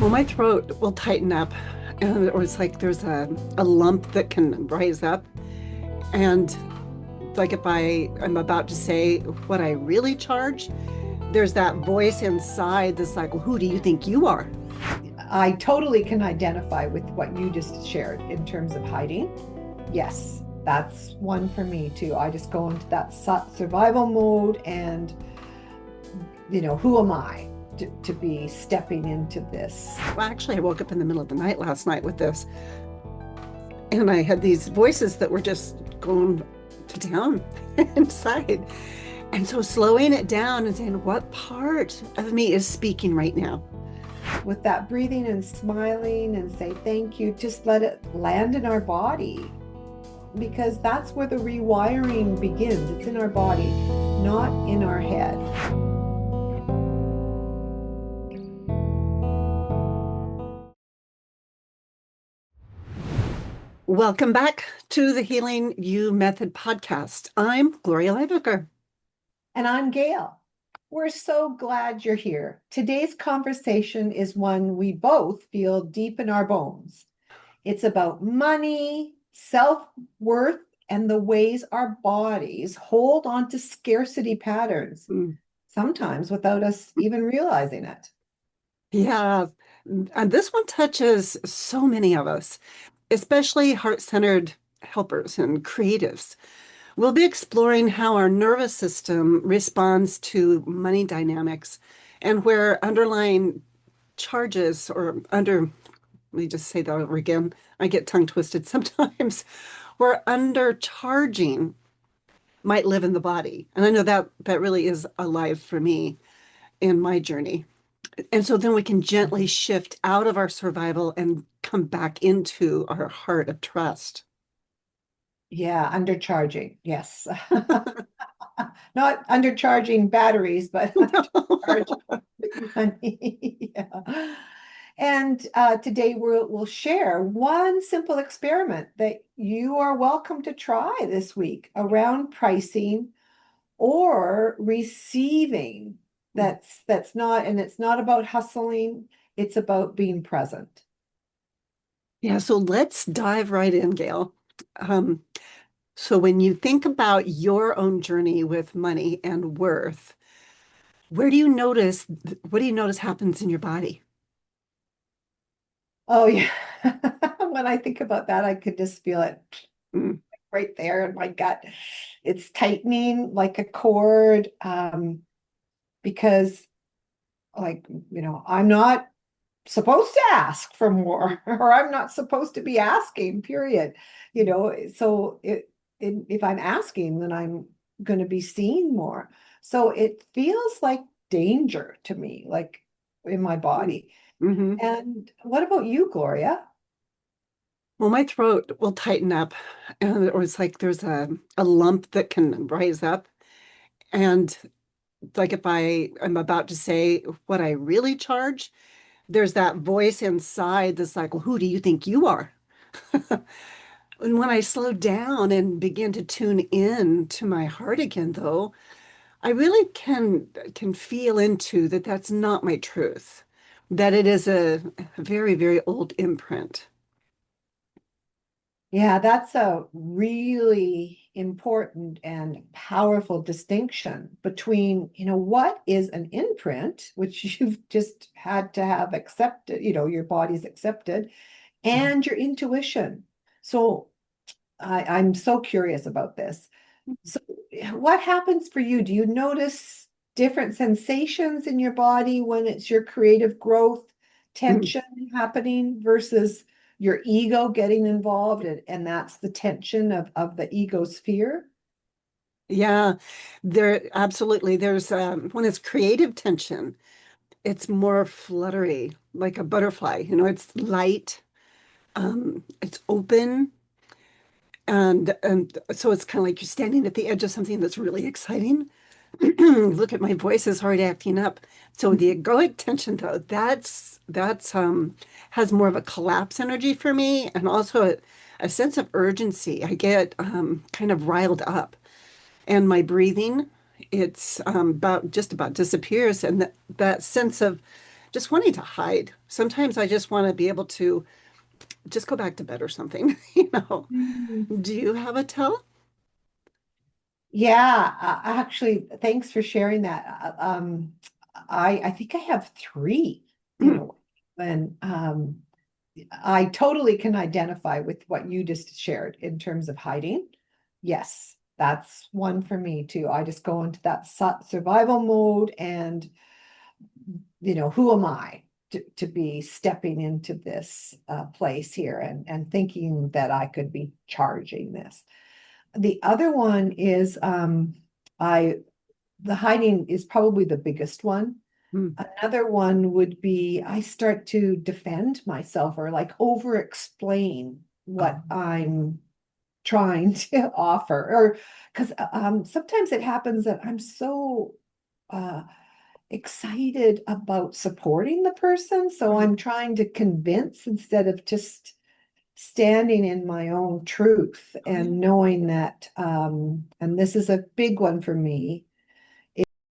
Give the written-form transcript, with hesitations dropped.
Well, my throat will tighten up, and or it's like there's a lump that can rise up. And like if I'm about to say what I really charge, there's that voice inside that's like, well, who do you think you are? I totally can identify with what you just shared in terms of hiding. Yes, that's one for me too. I just go into that survival mode and, who am I to be stepping into this? Well, actually, I woke up in the middle of the night last night with this, and I had these voices that were just going to town inside. And so slowing it down and saying, what part of me is speaking right now? With that breathing and smiling and say thank you, just let it land in our body because that's where the rewiring begins. It's in our body, not in our head. Welcome back to the Healing You Method podcast. I'm Gloria Lybecker. And I'm Gail. We're so glad you're here. Today's conversation is one we both feel deep in our bones. It's about money, self-worth, and the ways our bodies hold on to scarcity patterns, Mm. sometimes without us even realizing it. Yeah, and this one touches so many of us, especially heart-centered helpers and creatives. We'll be exploring how our nervous system responds to money dynamics and where underlying charges or let me just say that over again. I get tongue twisted sometimes, where undercharging might live in the body. And I know that really is alive for me in my journey. And so then we can gently shift out of our survival and come back into our heart of trust. Yeah, undercharging. Yes. Not undercharging batteries, but undercharging money. Yeah. And today we'll share one simple experiment that you are welcome to try this week around pricing or receiving. That's not, and it's not about hustling, it's about being present. Yeah, so let's dive right in, Gail. Um, so when you think about your own journey with money and worth, what do you notice happens in your body? Oh yeah. When I think about that, I could just feel it Mm, right there in my gut. It's tightening like a cord, because like, I'm not supposed to ask for more, or I'm not supposed to be asking, period. So if I'm asking, then I'm going to be seeing more. So it feels like danger to me, like in my mm, body. mhm. And what about you, Gloria? Well, my throat will tighten up, or it's like there's a lump that can rise up. And like if I'm about to say what I really charge, there's that voice inside that's like, well, who do you think you are? And when I slow down and begin to tune in to my heart again, though, I really can feel into that that's not my truth, that it is a very, very old imprint. Yeah, that's a really important and powerful distinction between, what is an imprint, which you've just had to have accepted, your body's accepted, and your intuition. So I'm so curious about this. So what happens for you? Do you notice different sensations in your body when it's your creative growth, Mhm. tension happening versus your ego getting involved? And that's the tension of the ego's fear. Yeah, there absolutely. There's when it's creative tension, it's more fluttery, like a butterfly. It's light, it's open, and so it's kind of like you're standing at the edge of something that's really exciting. Look at my voice is already acting up. So the egoic tension, though, that's has more of a collapse energy for me, and also a sense of urgency. I get kind of riled up, and my breathing, it's about just about disappears, and that sense of just wanting to hide. Sometimes I just want to be able to just go back to bed or something, you know. Mm. Do you have a tell? Yeah, actually, thanks for sharing that. I think I have three in Mm. a way, and I totally can identify with what you just shared in terms of hiding. Yes, that's one for me too. I just go into that survival mode, and who am I to be stepping into this place here and thinking that I could be charging this. The other one is I the hiding is probably the biggest one. Mm. Another one would be I start to defend myself or like over explain what Oh, I'm trying to offer, or because sometimes it happens that I'm so uh, excited about supporting the person. So right. I'm trying to convince instead of just standing in my own truth Oh, yeah. and knowing that, and this is a big one for me,